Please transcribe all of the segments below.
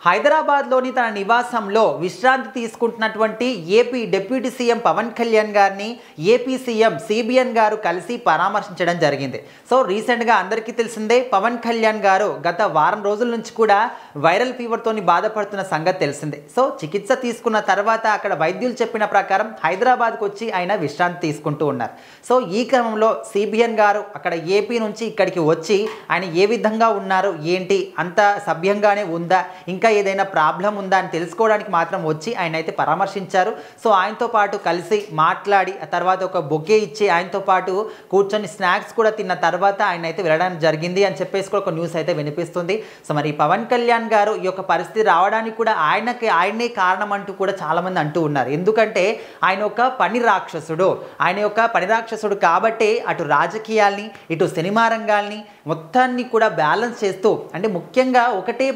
హైదరాబాద్లోని తన నివాసంలో విశ్రాంతి తీసుకుంటున్నటువంటి AP deputy CM Pawan Kalyan గారిని ఏపీ సీఎం సిబిఎన్ గారు కలిసి పరామర్శించడం జరిగింది. సో రీసెంట్గా అందరికీ తెలిసిందే పవన్ కళ్యాణ్ గారు గత వారం రోజుల నుంచి కూడా వైరల్ ఫీవర్తోని బాధపడుతున్న సంగతి తెలిసిందే. సో చికిత్స తీసుకున్న తర్వాత అక్కడ వైద్యులు చెప్పిన ప్రకారం హైదరాబాద్కు వచ్చి ఆయన విశ్రాంతి తీసుకుంటూ ఉన్నారు. సో ఈ క్రమంలో సిబిఎన్ గారు అక్కడ ఏపీ నుంచి ఇక్కడికి వచ్చి ఆయన ఏ విధంగా ఉన్నారు, ఏంటి, అంత సభ్యంగానే ఉందా, ఇంకా ఏదైనా ప్రాబ్లం ఉందా అని తెలుసుకోవడానికి మాత్రం వచ్చి ఆయన అయితే పరామర్శించారు. సో ఆయనతో పాటు కలిసి మాట్లాడి ఆ తర్వాత ఒక బొకే ఇచ్చి ఆయనతో పాటు కూర్చొని స్నాక్స్ కూడా తిన్న తర్వాత ఆయన అయితే వెళ్ళడానికి జరిగింది అని చెప్పేసి కూడా ఒక న్యూస్ అయితే వినిపిస్తుంది. సో మరి పవన్ కళ్యాణ్ గారు ఈ యొక్క పరిస్థితి రావడానికి కూడా ఆయనే కారణం అంటూ కూడా చాలామంది అంటూ ఉన్నారు. ఎందుకంటే ఆయన ఒక పని రాక్షసుడు కాబట్టి అటు రాజకీయాల్ని ఇటు సినిమా రంగాల్ని మొత్తాన్ని కూడా బ్యాలెన్స్ చేస్తూ, అంటే ముఖ్యంగా ఒకటే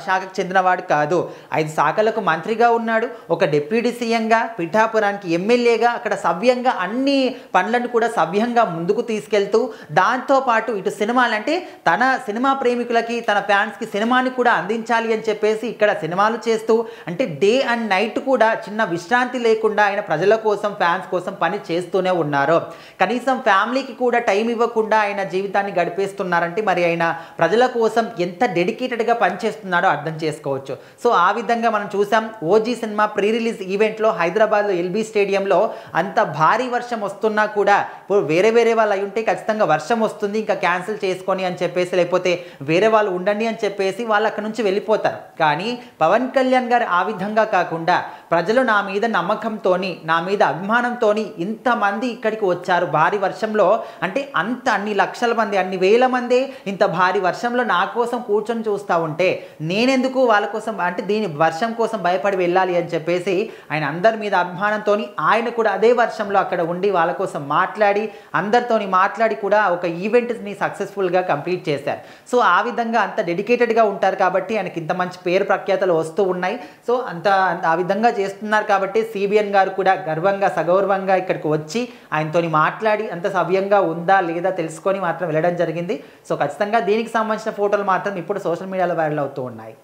శాఖకు చెందినవాడు కాదు, 5 శాఖలకు మంత్రిగా ఉన్నాడు, ఒక డిప్యూటీ సీఎంగా, పిఠాపురానికి ఎమ్మెల్యేగా, అక్కడ సవ్యంగా అన్ని పనులను కూడా సవ్యంగా ముందుకు తీసుకెళ్తూ, దాంతోపాటు ఇటు సినిమాలు అంటే తన సినిమా ప్రేమికులకి తన ఫ్యాన్స్కి సినిమాని కూడా అందించాలి అని చెప్పేసి ఇక్కడ సినిమాలు చేస్తూ, అంటే డే అండ్ నైట్ కూడా చిన్న విశ్రాంతి లేకుండా ఆయన ప్రజల కోసం ఫ్యాన్స్ కోసం పని చేస్తూనే ఉన్నారు. కనీసం ఫ్యామిలీకి కూడా టైం ఇవ్వకుండా ఆయన జీవితాన్ని గడిపేస్తున్నారంటే మరి ఆయన ప్రజల కోసం ఎంత డెడికేటెడ్గా పనిచేస్తున్నాడో అర్థం చేసుకోవచ్చు. సో ఆ విధంగా మనం చూసాం ఓజీ సినిమా ప్రీ రిలీజ్ ఈవెంట్లో హైదరాబాద్లో ఎల్బీ స్టేడియంలో అంత భారీ వర్షం వస్తున్నా కూడా ఇప్పుడు వేరే వాళ్ళు అయి ఉంటే ఖచ్చితంగా వర్షం వస్తుంది ఇంకా క్యాన్సిల్ చేసుకొని అని చెప్పేసి, లేకపోతే వేరే వాళ్ళు ఉండండి అని చెప్పేసి వాళ్ళు అక్కడ నుంచి వెళ్ళిపోతారు. కానీ పవన్ కళ్యాణ్ గారు ఆ విధంగా కాకుండా ప్రజలు నా మీద నమ్మకంతోని, నా మీద అభిమానంతోని ఇంతమంది ఇక్కడికి వచ్చారు భారీ వర్షంలో, అంటే అన్ని లక్షల మంది, అన్ని వేల మంది ఇంత భారీ వర్షంలో నా కోసం కూర్చొని చూస్తూ ఉంటే నేనెందుకు వాళ్ళ కోసం, అంటే దీని వర్షం కోసం భయపడి వెళ్ళాలి అని చెప్పేసి ఆయన అందరి మీద అభిమానంతో ఆయన కూడా అదే వర్షంలో అక్కడ ఉండి వాళ్ళ కోసం మాట్లాడి అందరితోని మాట్లాడి కూడా ఒక ఈవెంట్ని సక్సెస్ఫుల్గా కంప్లీట్ చేశారు. సో ఆ విధంగా అంత డెడికేటెడ్గా ఉంటారు కాబట్టి ఆయనకి ఇంత మంచి పేరు ప్రఖ్యాతలు వస్తూ ఉన్నాయి. సో ఆ విధంగా చేస్తున్నారు కాబట్టి సిబిఎన్ గారు కూడా గర్వంగా సగౌరవంగా ఇక్కడికి వచ్చి ఆయనతోని మాట్లాడి అంత సవ్యంగా ఉందా లేదా తెలుసుకొని మాత్రం వెళ్ళడం జరిగింది. సో ఖచ్చితంగా దీనికి సంబంధించిన ఫోటోలు మాత్రం ఇప్పుడు సోషల్ మీడియాలో వైరల్ అవుతూ ఉన్నాయి.